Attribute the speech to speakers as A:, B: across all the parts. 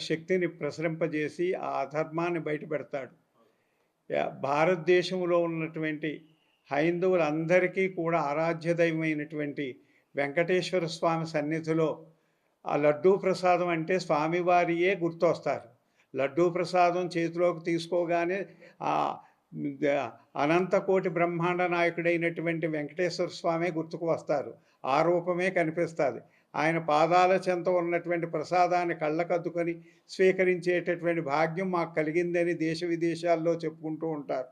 A: శక్తిని ప్రసరింపజేసి ఆ అధర్మాన్ని బయటపెడతాడు. భారతదేశంలో ఉన్నటువంటి హైందవులందరికీ కూడా ఆరాధ్య దైవమైనటువంటి వెంకటేశ్వర స్వామి సన్నిధిలో ఆ లడ్డూ ప్రసాదం అంటే స్వామివారియే గుర్తొస్తారు. లడ్డూ ప్రసాదం చేతిలోకి తీసుకోగానే అనంతకోటి బ్రహ్మాండ నాయకుడైనటువంటి వెంకటేశ్వర స్వామి గుర్తుకు వస్తారు. ఆ రూపమే కనిపిస్తుంది. ఆయన పాదాల చెంత ఉన్నటువంటి ప్రసాదాన్ని కళ్ళకద్దుకొని స్వీకరించేటటువంటి భాగ్యం మాకు కలిగిందని దేశ విదేశాల్లో చెప్పుకుంటూ ఉంటారు.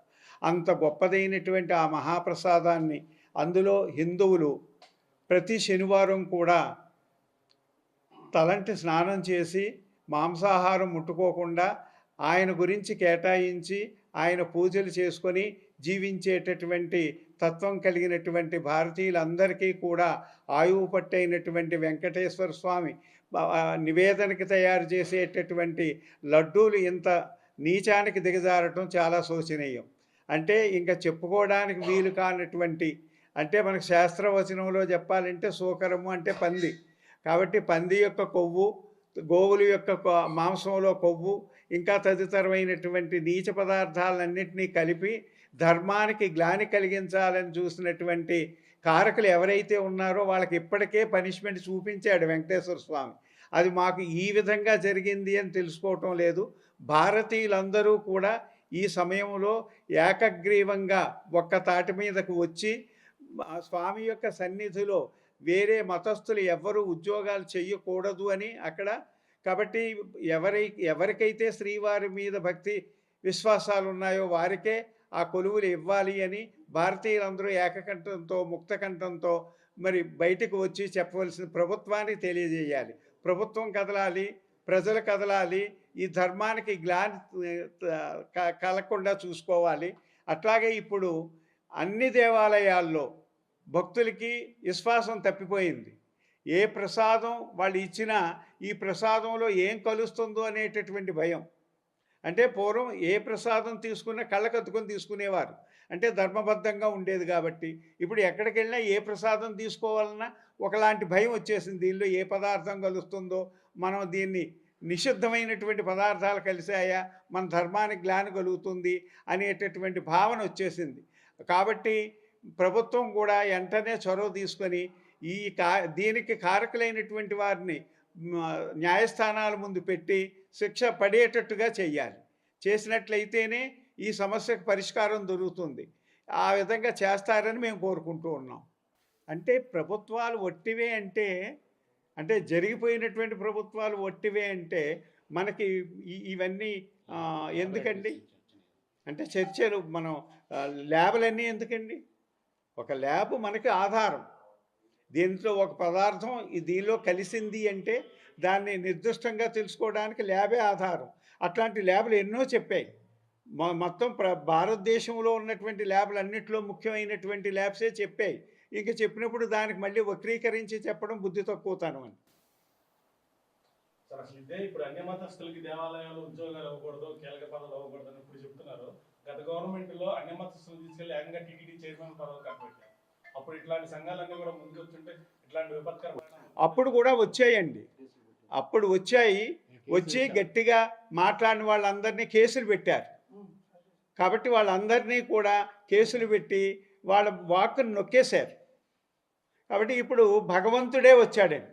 A: అంత గొప్పదైనటువంటి ఆ మహాప్రసాదాన్ని అందులో హిందువులు ప్రతి శనివారం కూడా తలంటి స్నానం చేసి మాంసాహారం ముట్టుకోకుండా ఆయన గురించి కేటాయించి ఆయన పూజలు చేసుకొని జీవించేటటువంటి తత్వం కలిగినటువంటి భారతీయులందరికీ కూడా ఆయువు పట్టైనటువంటి వెంకటేశ్వర స్వామి నివేదనకి తయారు చేసేటటువంటి లడ్డూలు ఇంత నీచానికి దిగజారటం చాలా శోచనీయం. అంటే ఇంకా చెప్పుకోవడానికి వీలు కానటువంటి, అంటే మనకు శాస్త్రవచనంలో చెప్పాలంటే సూకరము అంటే పంది. కాబట్టి పంది యొక్క కొవ్వు, గోవుల యొక్క మాంసంలో కొవ్వు, ఇంకా తదితరమైనటువంటి నీచ పదార్థాలన్నింటినీ కలిపి ధర్మానికి గ్లాని కలిగించాలని చూసినటువంటి కారకులు ఎవరైతే ఉన్నారో వాళ్ళకి ఇప్పటికే పనిష్మెంట్ చూపించాడు వెంకటేశ్వర స్వామి. అది మాకు ఈ విధంగా జరిగింది అని తెలుసుకోవటం లేదు. భారతీయులందరూ కూడా ఈ సమయంలో ఏకగ్రీవంగా ఒక్క తాటి మీదకు వచ్చి స్వామి యొక్క సన్నిధిలో వేరే మతస్థులు ఎవ్వరూ ఉద్యోగాలు చేయకూడదు అని అక్కడ. కాబట్టి ఎవరికైతే శ్రీవారి మీద భక్తి విశ్వాసాలు ఉన్నాయో వారికే ఆ కొలువులు ఇవ్వాలి అని భారతీయులందరూ ఏకకంఠంతో ముక్తకంఠంతో మరి బయటకు వచ్చి చెప్పవలసిన ప్రభుత్వానికి తెలియజేయాలి. ప్రభుత్వం కదలాలి, ప్రజలు కదలాలి, ఈ ధర్మానికి గ్లాని కలగకుండా చూసుకోవాలి. అట్లాగే ఇప్పుడు అన్ని దేవాలయాల్లో భక్తులకి విశ్వాసం తప్పిపోయింది. ఏ ప్రసాదం వాళ్ళు ఇచ్చినా ఈ ప్రసాదంలో ఏం కలుస్తుందో అనేటటువంటి భయం. అంటే పూర్వం ఏ ప్రసాదం తీసుకున్నా కళ్ళకద్దుకొని తీసుకునేవారు, అంటే ధర్మబద్ధంగా ఉండేది. కాబట్టి ఇప్పుడు ఎక్కడికి వెళ్ళినా ఏ ప్రసాదం తీసుకోవాలన్నా ఒకలాంటి భయం వచ్చేసింది. దీనిలో ఏ పదార్థం కలుస్తుందో, మనం దీన్ని నిషిద్ధమైనటువంటి పదార్థాలు కలిసాయా, మన ధర్మానికి గ్లాని కలుగుతుంది అనేటటువంటి భావన వచ్చేసింది. కాబట్టి ప్రభుత్వం కూడా వెంటనే చొరవ తీసుకొని దీనికి కారకులైనటువంటి వారిని న్యాయస్థానాల ముందు పెట్టి శిక్ష పడేటట్టుగా చెయ్యాలి. చేసినట్లయితేనే ఈ సమస్యకు పరిష్కారం దొరుకుతుంది. ఆ విధంగా చేస్తారని మేము కోరుకుంటూ ఉన్నాం. అంటే ప్రభుత్వాలు ఒట్టివే అంటే జరిగిపోయినటువంటి ప్రభుత్వాలు ఒట్టివే అంటే మనకి ఇవన్నీ ఎందుకండి? అంటే చర్చలు, మనం ల్యాబులన్నీ ఎందుకండి? ఒక ల్యాబ్ మనకి ఆధారం. దీంట్లో ఒక పదార్థం దీనిలో కలిసింది అంటే దాన్ని నిర్దిష్టంగా తెలుసుకోవడానికి ల్యాబే ఆధారం. అట్లాంటి ల్యాబులు ఎన్నో చెప్పాయి. మొత్తం భారతదేశంలో ఉన్నటువంటి ల్యాబులు అన్నింటిలో ముఖ్యమైనటువంటి ల్యాబ్సే చెప్పాయి. ఇంకా చెప్పినప్పుడు దానికి మళ్ళీ వక్రీకరించి చెప్పడం బుద్ధి తక్కువతనం అని.
B: అసలు ఇదే ఇప్పుడు అన్ని మతస్థులకి దేవాలయాలు ఉద్యోగాలు ఇవ్వకూడదు, కీలక పదవులు ఇవ్వకూడదు అని ఇప్పుడు చెప్తున్నారు. గత గవర్నమెంట్లో అన్ని మతస్థులు తీసుకెళ్లి ఏకంగా టీటీడీ చైర్మన్ పదవులు కట్టబెట్టారు. అప్పుడు ఇట్లాంటి సంఘాలన్నీ కూడా ముందుకు వచ్చుంటే ఇట్లాంటి విపత్కర
A: అప్పుడు కూడా వచ్చాయండి. అప్పుడు వచ్చి గట్టిగా మాట్లాడిన వాళ్ళందరినీ కేసులు పెట్టారు. కాబట్టి వాళ్ళందరినీ కూడా కేసులు పెట్టి వాళ్ళ వాక్కును నొక్కేశారు. కాబట్టి ఇప్పుడు భగవంతుడే వచ్చాడండి.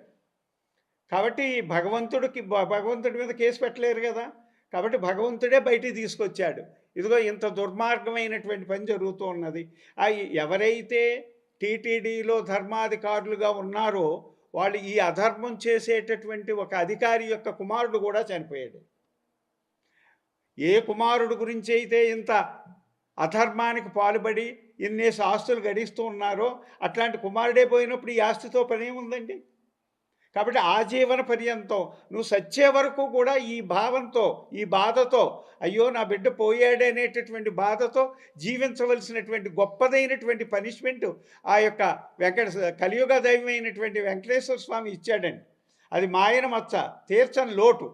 A: కాబట్టి భగవంతుడి మీద కేసు పెట్టలేరు కదా. కాబట్టి భగవంతుడే బయటికి తీసుకొచ్చాడు. ఇదిగో ఇంత దుర్మార్గమైనటువంటి పని జరుగుతూ ఉన్నది. ఎవరైతే టీటీడీలో ధర్మాధికారులుగా ఉన్నారో వాళ్ళు ఈ అధర్మం చేసేటటువంటి ఒక అధికారి యొక్క కుమారుడు కూడా చనిపోయాడు. ఏ కుమారుడు గురించి అయితే ఇంత అధర్మానికి పాల్పడి ఇన్నేసి ఆస్తులు గడిస్తూ ఉన్నారో అట్లాంటి కుమారుడే పోయినప్పుడు ఈ ఆస్తితో పని ఏముందండి? కాబట్టి ఆజీవన పర్యంతం నువ్వు సచ్చే వరకు కూడా ఈ భావంతో, ఈ బాధతో, అయ్యో నా బిడ్డ పోయాడే అనేటటువంటి బాధతో జీవించవలసినటువంటి గొప్పదైనటువంటి పనిష్మెంట్ ఆ యొక్క కలియుగ దైవమైనటువంటి వెంకటేశ్వర స్వామి ఇచ్చాడండి. అది మాయన మచ్చ, తీర్చని లోటు.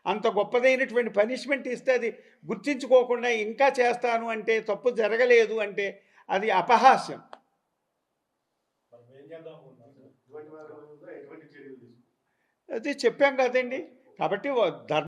A: అంత గొప్పదైనటువంటి పనిష్మెంట్ ఇస్తే అది గుర్తించుకోకుండా ఇంకా చేస్తాను అంటే, తప్పు జరగలేదు అంటే అది అపహాస్యం. అది చెప్పాం కదండి. కాబట్టి ధర్మ